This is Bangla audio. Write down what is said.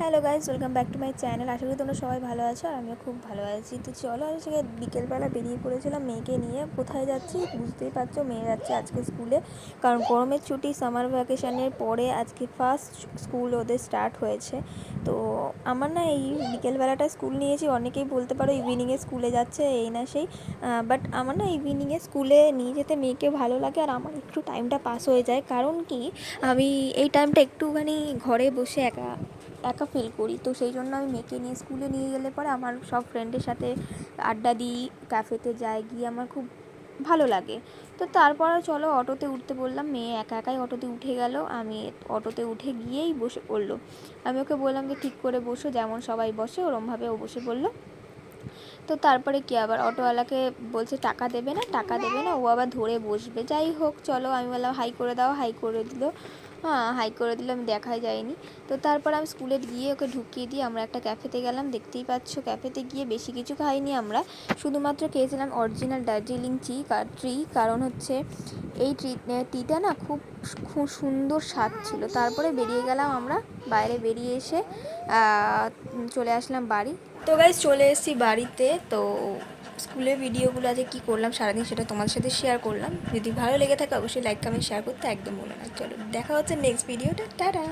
Hello guys, welcome back to my channel. আশা করি তোমরা সবাই ভালো আছো আর আমিও খুব ভালো আছি। তো চলো আজকে বিকেলবেলা বেরিয়ে পড়েছিলাম মেয়েকে নিয়ে। কোথায় যাচ্ছি বুঝতেই পারছো, মেয়ে যাচ্ছে আজকে স্কুলে, কারণ গরমের ছুটি সামার ভ্যাকেশনের পরে আজকে ফার্স্ট স্কুল ওদের স্টার্ট হয়েছে। তো আমার না এই বিকেলবেলাটা স্কুল নিয়েছি, অনেকেই বলতে পারো ইভিনিংয়ে স্কুলে যাচ্ছে এই না সেই, বাট আমার না ইভিনিংয়ে স্কুলে নিয়ে যেতে মেয়েকে ভালো লাগে আর আমার একটু টাইমটা পাস হয়ে যায়। কারণ কি, আমি এই টাইমটা একটুখানি ঘরে বসে একা একা ফিল করি, তো সেই জন্য আমি মেয়েকে নিয়ে স্কুলে নিয়ে গেলে পরে আমার সব ফ্রেন্ডের সাথে আড্ডা দিই, ক্যাফেতে যাই, গিয়ে আমার খুব ভালো লাগে। তো তারপর চলো অটোতে উঠতে বললাম, মেয়ে একা একাই অটোতে উঠে গেল, আমি অটোতে উঠে গিয়েই বসে পড়লো। আমি ওকে বললাম যে ঠিক করে বসো, যেমন সবাই বসে ওরমভাবে ও বসে পড়লো। তো তারপরে কি আবার অটোওয়ালাকে বলছে টাকা দেবে না, টাকা দেবে না, ও আবার ধরে বসবে। যাই হোক চলো, আমি বললাম হাই করে দাও, হাই করে দিল। হ্যাঁ, হাই করে দিল, আমি দেখাই যায়নি। তো তারপর আমি স্কুলে গিয়ে ওকে ঢুকিয়ে দিয়ে আমরা একটা ক্যাফেতে গেলাম। দেখতেই পাচ্ছ ক্যাফেতে গিয়ে বেশি কিছু খাইনি আমরা, শুধুমাত্র খেয়েছিলাম অরিজিনাল দার্জিলিং ট্রি। কারণ হচ্ছে এই টিটা না খুব খুব সুন্দর স্বাদ ছিল। তারপরে বেরিয়ে গেলাম আমরা, বাইরে বেরিয়ে এসে চলে আসলাম বাড়ি। তো গাইজ চলে এসেছি বাড়িতে। তো স্কুলের ভিডিওগুলো আজকে কী করলাম সারাদিন সেটা তোমাদের সাথে শেয়ার করলাম। যদি ভালো লেগে থাকে অবশ্যই লাইক কমেন্ট শেয়ার করতে একদম ভুলো না। চলো দেখা হচ্ছে নেক্সট ভিডিওটা, টাটা।